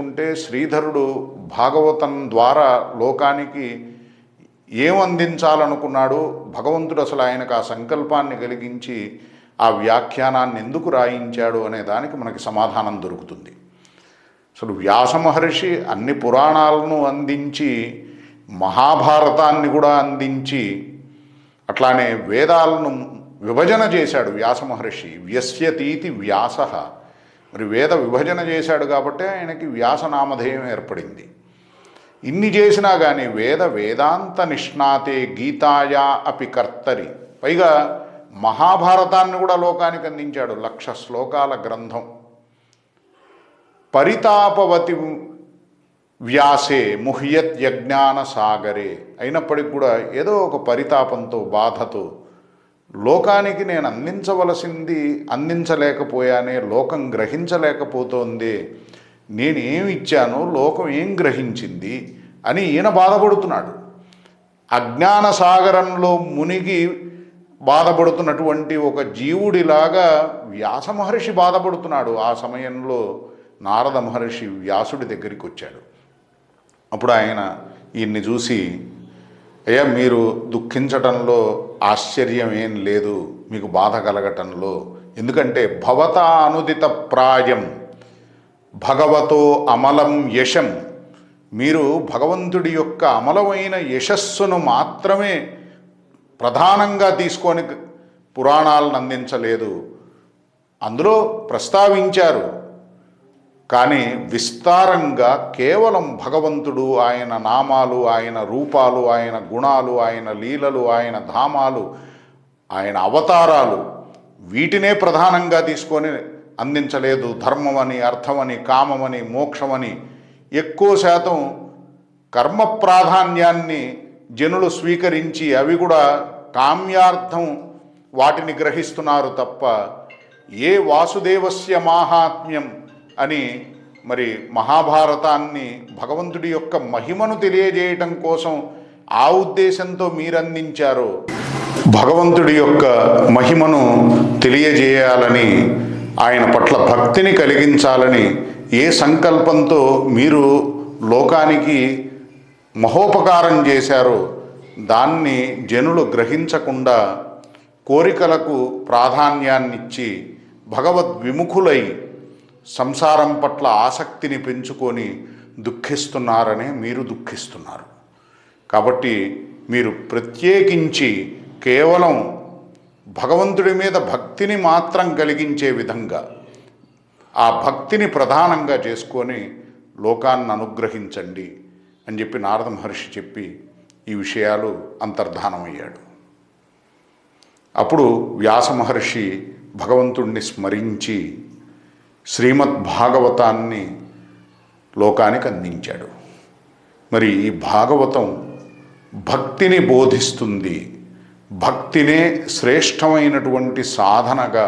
ఉంటే శ్రీధరుడు భాగవతం ద్వారా లోకానికి ఏం అందించాలనుకున్నాడు, భగవంతుడు అసలు ఆయనకు ఆ సంకల్పాన్ని కలిగించి ఆ వ్యాఖ్యానాన్ని ఎందుకు రాయించాడు అనే దానికి మనకి సమాధానం దొరుకుతుంది. అసలు వ్యాస మహర్షి అన్ని పురాణాలను అందించి మహాభారతాన్ని కూడా అందించి అట్లానే వేదాలను విభజన చేశాడు వ్యాస మహర్షి. వ్యస్యతీతి వ్యాస, మరి వేద విభజన చేశాడు కాబట్టి ఆయనకి వ్యాసనామధేయం ఏర్పడింది. ఇన్ని చేసినా కానీ వేదాంత నిష్ణాతే గీతాయా అపి కర్తరి, పైగా మహాభారతాన్ని కూడా లోకానికి అందించాడు. 1,00,000 శ్లోకాల గ్రంథం. పరితాపవతి వ్యాసే ముహ్యత్ యజ్ఞాన సాగరే, అయినప్పటికి కూడా ఏదో ఒక పరితాపంతో బాధతో లోకానికి నేను అందించవలసింది అందించలేకపోయానే, లోకం గ్రహించలేకపోతోంది, నేనేమి ఇచ్చానో లోకం ఏం గ్రహించింది అని ఈయన బాధపడుతున్నాడు. అజ్ఞాన సాగరంలో మునిగి బాధపడుతున్నటువంటి ఒక జీవుడిలాగా వ్యాస మహర్షి బాధపడుతున్నాడు. ఆ సమయంలో నారద మహర్షి వ్యాసుడి దగ్గరికి వచ్చాడు. అప్పుడు ఆయన ఈయన్ని చూసి, అయ్యా మీరు దుఃఖించటంలో ఆశ్చర్యం ఏం లేదు, మీకు బాధ కలగటంలో, ఎందుకంటే భవతా అనుదిత ప్రాయం భగవతో అమలం యశం, మీరు భగవంతుడి యొక్క అమలమైన యశస్సును మాత్రమే ప్రధానంగా తీసుకొని పురాణాలను అందించలేదు. అందులో ప్రస్తావించారు, కానీ విస్తారంగా కేవలం భగవంతుడు, ఆయన నామాలు, ఆయన రూపాలు, ఆయన గుణాలు, ఆయన లీలలు, ఆయన ధామాలు, ఆయన అవతారాలు, వీటినే ప్రధానంగా తీసుకొని అందించలేదు. ధర్మమని, అర్థమని, కామమని, మోక్షమని ఎక్కువ శాతం కర్మ ప్రాధాన్యాన్ని జనులు స్వీకరించి అవి కూడా కామ్యార్థం వాటిని గ్రహిస్తున్నారు తప్ప ఏ వాసుదేవస్య మాహాత్మ్యం అని మరి మహాభారతాన్ని భగవంతుడి యొక్క మహిమను తెలియజేయటం కోసం ఆ ఉద్దేశంతో మీరందించారో, భగవంతుడి యొక్క మహిమను తెలియజేయాలని, ఆయన పట్ల భక్తిని కలిగించాలని ఏ సంకల్పంతో మీరు లోకానికి మహోపకారం చేశారో దాన్ని జనులు గ్రహించకుండా కోరికలకు ప్రాధాన్యాన్నిచ్చి భగవద్విముఖులై సంసారం పట్ల ఆసక్తిని పెంచుకొని దుఃఖిస్తున్నారనే మీరు దుఃఖిస్తున్నారు. కాబట్టి మీరు ప్రత్యేకించి కేవలం భగవంతుడి మీద భక్తిని మాత్రం కలిగించే విధంగా ఆ భక్తిని ప్రధానంగా చేసుకొని లోకాన్ని అనుగ్రహించండి అని చెప్పి నారద మహర్షి చెప్పి ఈ విషయాలు అంతర్ధానమయ్యాడు. అప్పుడు వ్యాస మహర్షి భగవంతుణ్ణి స్మరించి శ్రీమద్భాగవతాన్ని లోకానికి అందించాడు. మరి ఈ భాగవతం భక్తిని బోధిస్తుంది, భక్తినే శ్రేష్టమైనటువంటి సాధనగా